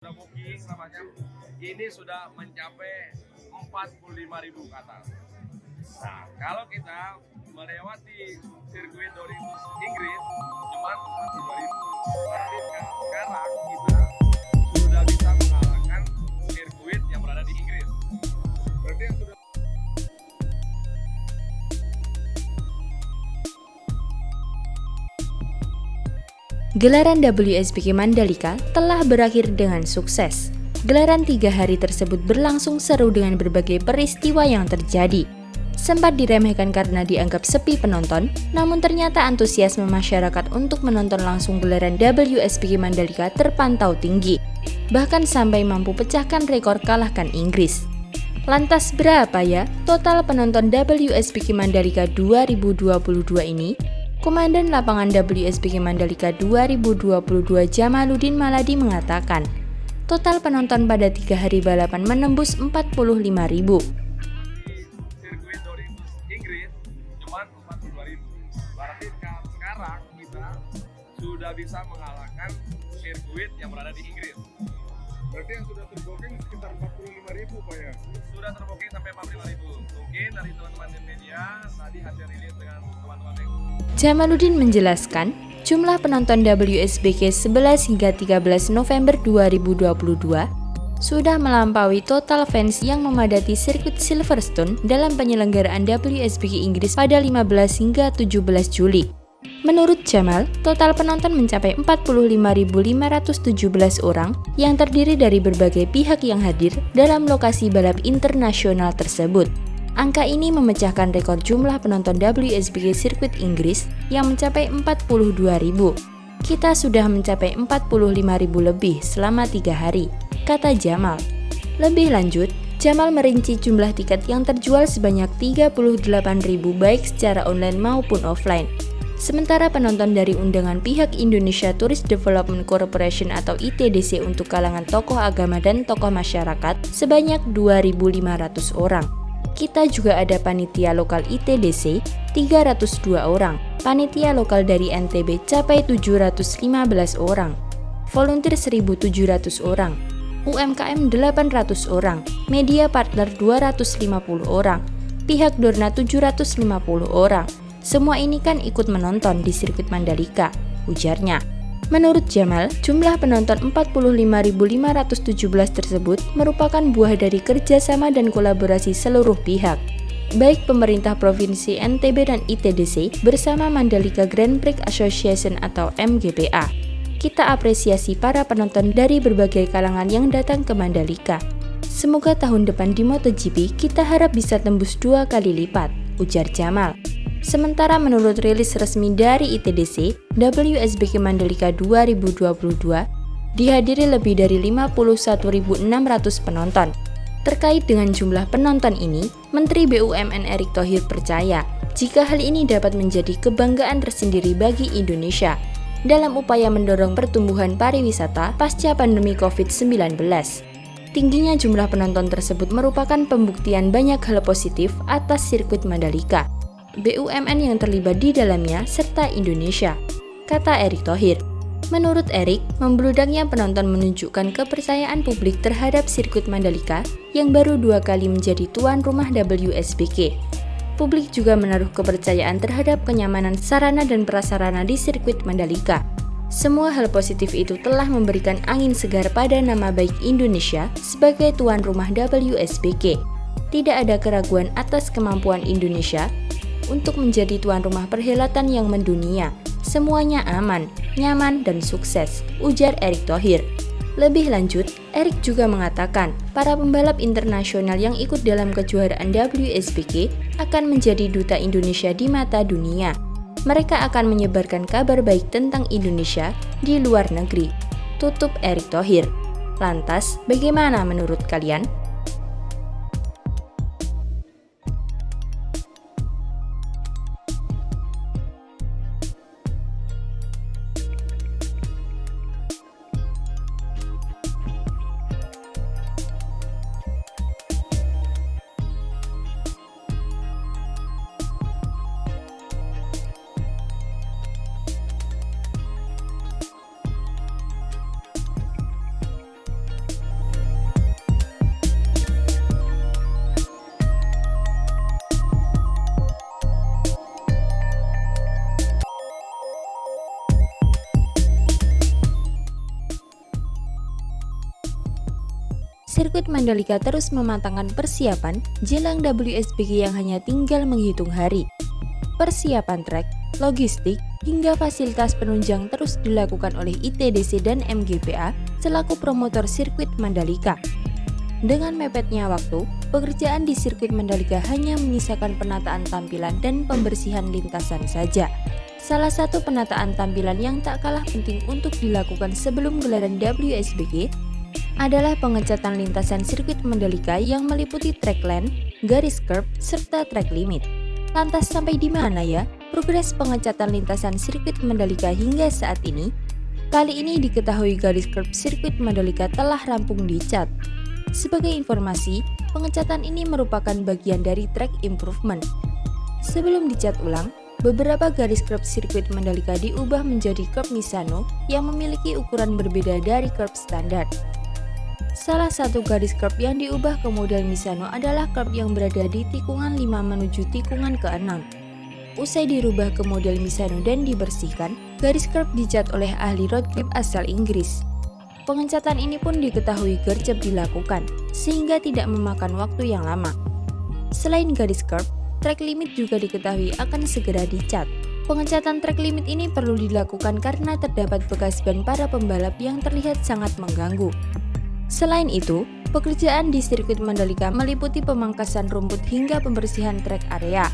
Sudah booking namanya, ini sudah mencapai 45.000 ke atas. Nah, kalau kita melewati sirkuit Dorimus Inggris cuma 42.000. Berarti sekarang kita sudah bisa mengalahkan sirkuit yang berada di Inggris. Berarti yang sudah Gelaran WSBK Mandalika telah berakhir dengan sukses. Gelaran 3 hari tersebut berlangsung seru dengan berbagai peristiwa yang terjadi. Sempat diremehkan karena dianggap sepi penonton, namun ternyata antusiasme masyarakat untuk menonton langsung gelaran WSBK Mandalika terpantau tinggi. Bahkan sampai mampu pecahkan rekor kalahkan Inggris. Lantas berapa ya total penonton WSBK Mandalika 2022 ini? Komandan Lapangan WSBK Mandalika 2022 Jamaluddin Maladi mengatakan, total penonton pada 3 hari balapan menembus 45.000. sirkuit Dorimus Inggris cuma 42.000. Berarti sekarang kita sudah bisa mengalahkan sirkuit yang berada di Inggris. Berarti yang sudah terbooking sekitar 45.000 Pak ya? Sudah terbooking sampai 45.000. Mungkin dari teman-teman di media tadi hasil rilis dengan teman-teman yang Jamaluddin menjelaskan, jumlah penonton WSBK 11 hingga 13 November 2022 sudah melampaui total fans yang memadati sirkuit Silverstone dalam penyelenggaraan WSBK Inggris pada 15 hingga 17 Juli. Menurut Jamal, total penonton mencapai 45.517 orang yang terdiri dari berbagai pihak yang hadir dalam lokasi balap internasional tersebut. Angka ini memecahkan rekor jumlah penonton WSBK sirkuit Inggris yang mencapai 42.000. Kita sudah mencapai 45.000 lebih selama 3 hari, kata Jamal. Lebih lanjut, Jamal merinci jumlah tiket yang terjual sebanyak 38.000 baik secara online maupun offline. Sementara penonton dari undangan pihak Indonesia Tourist Development Corporation atau ITDC untuk kalangan tokoh agama dan tokoh masyarakat sebanyak 2.500 orang. Kita juga ada panitia lokal ITDC 302 orang, panitia lokal dari NTB capai 715 orang, volunteer 1.700 orang, UMKM 800 orang, media partner 250 orang, pihak Dorna 750 orang. Semua ini kan ikut menonton di sirkuit Mandalika, ujarnya. Menurut Jamal, jumlah penonton 45.517 tersebut merupakan buah dari kerjasama dan kolaborasi seluruh pihak, baik pemerintah Provinsi NTB dan ITDC bersama Mandalika Grand Prix Association atau MGPA. Kita apresiasi para penonton dari berbagai kalangan yang datang ke Mandalika. Semoga tahun depan di MotoGP kita harap bisa tembus 2 kali lipat, ujar Jamal. Sementara menurut rilis resmi dari ITDC, WSBK Mandalika 2022 dihadiri lebih dari 51.600 penonton. Terkait dengan jumlah penonton ini, Menteri BUMN Erick Thohir percaya jika hal ini dapat menjadi kebanggaan tersendiri bagi Indonesia dalam upaya mendorong pertumbuhan pariwisata pasca pandemi COVID-19. Tingginya jumlah penonton tersebut merupakan pembuktian banyak hal positif atas sirkuit Mandalika, BUMN yang terlibat di dalamnya, serta Indonesia, kata Erick Thohir. Menurut Erick, membludaknya penonton menunjukkan kepercayaan publik terhadap sirkuit Mandalika yang baru 2 kali menjadi tuan rumah WSBK. Publik juga menaruh kepercayaan terhadap kenyamanan sarana dan prasarana di sirkuit Mandalika. Semua hal positif itu telah memberikan angin segar pada nama baik Indonesia sebagai tuan rumah WSBK. Tidak ada keraguan atas kemampuan Indonesia untuk menjadi tuan rumah perhelatan yang mendunia. Semuanya aman, nyaman, dan sukses, ujar Erick Thohir. Lebih lanjut, Erick juga mengatakan para pembalap internasional yang ikut dalam kejuaraan WSBK akan menjadi duta Indonesia di mata dunia. Mereka akan menyebarkan kabar baik tentang Indonesia di luar negeri, tutup Erick Thohir. Lantas, bagaimana menurut kalian? Sirkuit Mandalika terus mematangkan persiapan jelang WSBK yang hanya tinggal menghitung hari. Persiapan trek, logistik, hingga fasilitas penunjang terus dilakukan oleh ITDC dan MGPA selaku promotor sirkuit Mandalika. Dengan mepetnya waktu, pekerjaan di sirkuit Mandalika hanya menyisakan penataan tampilan dan pembersihan lintasan saja. Salah satu penataan tampilan yang tak kalah penting untuk dilakukan sebelum gelaran WSBK adalah pengecatan lintasan sirkuit Mandalika yang meliputi track length, garis curb, serta track limit. Lantas sampai di mana ya progres pengecatan lintasan sirkuit Mandalika hingga saat ini? Kali ini diketahui garis curb sirkuit Mandalika telah rampung dicat. Sebagai informasi, pengecatan ini merupakan bagian dari track improvement. Sebelum dicat ulang, beberapa garis curb sirkuit Mandalika diubah menjadi curb Misano yang memiliki ukuran berbeda dari curb standar. Salah satu garis curb yang diubah ke model Misano adalah curb yang berada di tikungan 5 menuju tikungan ke-6. Usai dirubah ke model Misano dan dibersihkan, garis curb dicat oleh ahli road grip asal Inggris. Pengecatan ini pun diketahui gercep dilakukan, sehingga tidak memakan waktu yang lama. Selain garis curb, track limit juga diketahui akan segera dicat. Pengecatan track limit ini perlu dilakukan karena terdapat bekas ban para pembalap yang terlihat sangat mengganggu. Selain itu, pekerjaan di sirkuit Mandalika meliputi pemangkasan rumput hingga pembersihan trek area.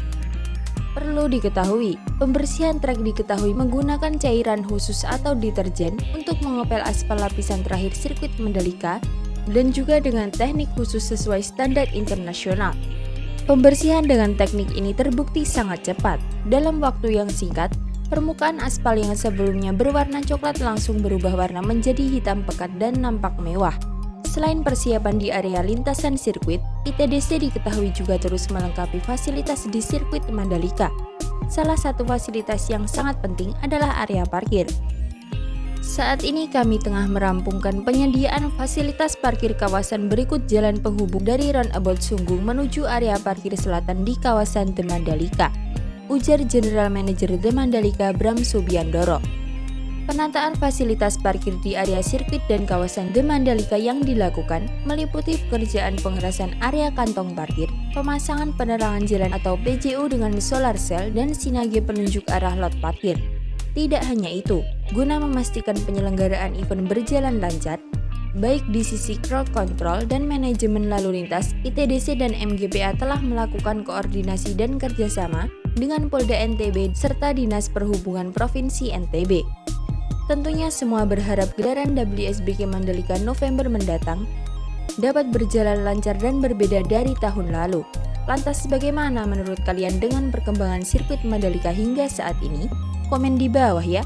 Perlu diketahui, pembersihan trek diketahui menggunakan cairan khusus atau deterjen untuk mengepel aspal lapisan terakhir sirkuit Mandalika dan juga dengan teknik khusus sesuai standar internasional. Pembersihan dengan teknik ini terbukti sangat cepat. Dalam waktu yang singkat, permukaan aspal yang sebelumnya berwarna coklat langsung berubah warna menjadi hitam pekat dan nampak mewah. Selain persiapan di area lintasan sirkuit, ITDC diketahui juga terus melengkapi fasilitas di sirkuit Mandalika. Salah satu fasilitas yang sangat penting adalah area parkir. Saat ini kami tengah merampungkan penyediaan fasilitas parkir kawasan berikut jalan penghubung dari roundabout Sunggung menuju area parkir selatan di kawasan The Mandalika, ujar General Manager The Mandalika Bram Subiandoro. Penataan fasilitas parkir di area sirkuit dan kawasan The Mandalika yang dilakukan meliputi pekerjaan pengerasan area kantong parkir, pemasangan penerangan jalan atau PJU dengan solar cell dan sinage penunjuk arah lot parkir. Tidak hanya itu, guna memastikan penyelenggaraan event berjalan lancar, baik di sisi crowd control dan manajemen lalu lintas, ITDC dan MGPA telah melakukan koordinasi dan kerjasama dengan Polda NTB serta Dinas Perhubungan Provinsi NTB. Tentunya semua berharap gelaran WSBK Mandalika November mendatang dapat berjalan lancar dan berbeda dari tahun lalu. Lantas bagaimana menurut kalian dengan perkembangan sirkuit Mandalika hingga saat ini? Komen di bawah ya.